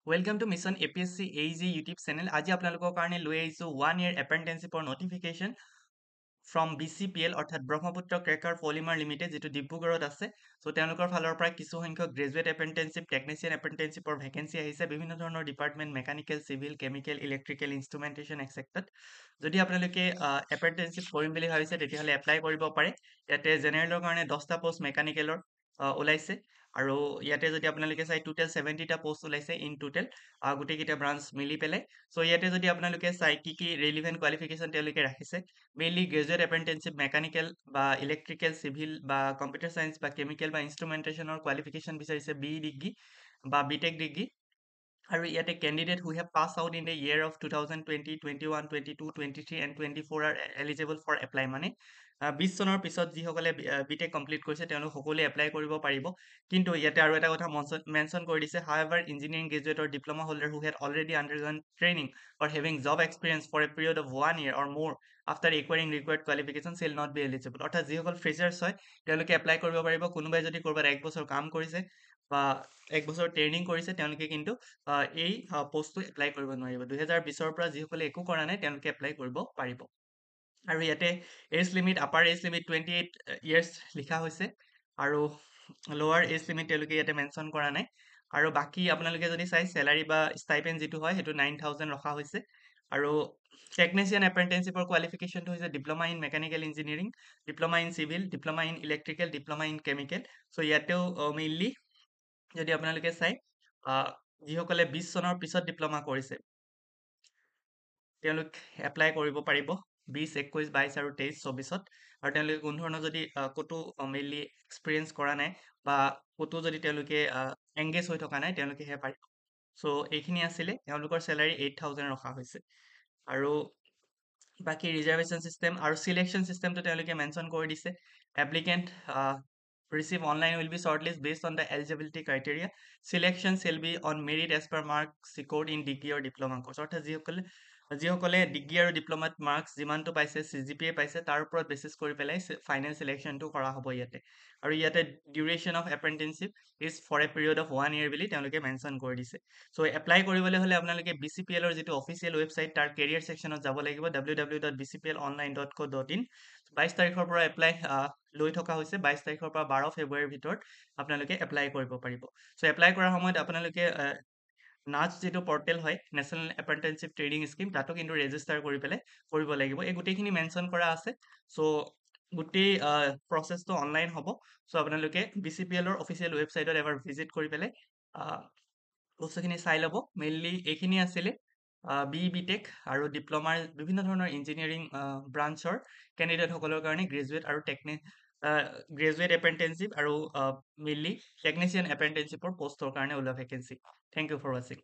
Welcome to Mission APSC AEG YouTube channel. আজি আপোনালোকৰ কাৰণে লৈ আহিছো 1 year apprenticeship notification from BCPL অৰ্থাৎ ব্ৰহ্মপুত্ৰ ক্ৰেকাৰ পলিমাৰ লিমিটেড যেটো ডিব্ৰুগড়ত আছে সো তেওঁলোকৰ ফালৰ পৰা কিছু সংখ্যক গ্ৰেজুৱেট apprenticeship টেকনিচিয়ান apprenticeshipৰ ভ্যাকেন্সি আহিছে বিভিন্ন ধৰণৰ ডিপাৰ্টমেন্ট মেকানিক্যাল সিভিল কেমিক্যাল ইলেক্ট্ৰিক্যাল ইনস্ট্ৰুমেন্টেশন এক্সেট্ৰাত যদি আপোনালোকে apprenticeship কৰিম বুলি ভাবিছে তেতিয়াহলে এপ্লাই কৰিব পাৰে ইয়াতে জেনাৰেলৰ কাৰণে 10টা পোষ্ট মেকানিক্যালৰ ওলাইছে আৰু ইয়াতে যদি আপোনালোকে চাই টোটাল 70টা পোষ্ট ওলাইছে ইন টোটাল গোটেই কিটা ব্ৰাঞ্চ মিলি পেলে সো ইয়াতে যদি আপোনালোকে চাই কি ৰেলেভেন্ট কোৱালিফিকেশন তেওঁলোকে ৰাখিছে মেইনলি গ্ৰেজুৱেট apprenticeship মেকানিক্যাল বা ইলেক্ট্ৰিক্যাল সিভিল বা কম্পিউটাৰ সায়েন্স বা কেমিক্যাল বা ইনস্ট্ৰুমেন্টেশনৰ কোৱালিফিকেশন বিচাৰিছে BE ডিগ্ৰী বা BTech ডিগ্ৰী আৰু ইয়াতে candidate who have passed out in the year of 2020 21 22 23 and 24 are eligible for apply মানে 20 চনৰ পিছত যি সকলে BTech কমপ্লিট কৰিছে তেওঁলোক সকলোৱে এপ্লাই কৰিব পাৰিব কিন্তু ইয়াতে আৰু এটা কথা মেনশন কৰি দিছে however engineering graduate or diploma holder who had already undergone training or having job experience for a period of 1 year or more after acquiring required qualifications shall not be eligible অৰ্থাৎ যি সকল freshers হয় তেওঁলোকে apply কৰিব পাৰিব কোনোবাই যদি কৰবাত এক বছৰ কাম কৰিছে বা এক বছৰ ট্ৰেইনিং কৰিছে তেওঁলোকে কিন্তু এই পোষ্টটো এপ্লাই কৰিব নোৱাৰিব 2020 ৰ পৰা যি সকলে একো কৰা নাই তেওঁলোকে এপ্লাই কৰিব পাৰিব আৰু ইয়াতে age limit upper age limit 28 years লিখা হৈছে আৰু লোৱাৰ এজ লিমিট তেওঁলোকে ইয়াতে মেনশন কৰা নাই আৰু বাকি আপোনালোকে যদি চাই স্যালাৰি বা স্টাইপেন্ড যেটো হয় হেতু 9000 ৰখা হৈছে আৰু টেকনিচিয়ান apprenticeshipৰ কোৱালিফিকেশনটো হৈছে diploma in mechanical engineering diploma in civil diploma in electrical diploma in chemical so ইয়াতেও মেইনলি যদি আপোনালোকে চাই যি সকলে 20 চনৰ পিছত ডিপ্লোমা কৰিছে তেওঁলোক এপ্লাই কৰিব পাৰিব 20 21 22 আৰু 23 24ত আৰু তেওঁলোকে কোন ধৰণৰ যদি কতো মেইনলি এক্সপেৰিয়েন্স কৰা নাই বা কতো যদি তেওঁলোকে এংগেজ হৈ থকা নাই তেওঁলোকে হে পাৰিব সো এইখিনি আছিল তেওঁলোকৰ স্যালাৰি 8000 ৰখা হৈছে আৰু বাকি ৰিজাৰ্ভেশন সিস্টেম আৰু সিলেকশন সিস্টেমটো তেওঁলোকে মেনশন কৰি দিছে applicant receive online will be shortlisted based on the eligibility criteria selection shall be on merit as per marks scored in degree or diploma course অৰ্থাৎ যিসকলে ডিগ্ৰী আৰু ডিপ্লোমাত মাৰ্কস যিমানটো পাইছে CGPA পাইছে তাৰ ওপৰত বেচিস কৰি পেলাই ফাইনেল সিলেকশনটো কৰা হ'ব ইয়াতে আৰু ইয়াতে duration of apprenticeship is for a period of 1 year বুলি তেওঁলোকে মেনশন কৰি দিছে সো এপ্লাই কৰিবলৈ হলে আপোনালোকে BCPL ৰ যেটো অফিচিয়েল ওয়েবসাইট তাৰ কেৰিয়াৰ সেকশনত যাব লাগিব www.bcplonline.co.in 22 তাৰিখৰ পৰা এপ্লাই লৈ থকা হৈছে 22 তাৰিখৰ পৰা 12 ফেব্ৰুৱাৰীৰ ভিতৰত আপোনালোকে এপ্লাই কৰিব পাৰিব সো এপ্লাই কৰাৰ সময়ত আপোনালোকে নাচ যেটো পৰ্টেল হয় নেশনাল apprenticeship ট্ৰেইনিং স্কিম তাতো কিন্তু ৰেজিষ্টাৰ কৰি পেলাই কৰিব লাগিব এই গুটেইখিনি মেনশন কৰা আছে সো গুটেই প্ৰসেসটো অনলাইন হ'ব সো আপোনালোকে BCPL ৰ অফিচিয়েল ওয়েবসাইটত এবাৰ ভিজিট কৰি পেলাই বস্তুখিনি চাই লব মেইনলি এইখিনি আছিল BTech আৰু ডিপ্লোমাৰ বিভিন্ন ধৰণৰ ইঞ্জিনিয়াৰিং ব্ৰাঞ্চৰ ক্যান্ডিডেট সকলৰ কাৰণে গ্ৰেজুৱেট আৰু গ্ৰেজুৱেট apprenticeship আৰু মেইনলি টেকনিচিয়ান apprenticeshipৰ পোষ্টৰ কাৰণে ওলোৱা vacancy thank you for watching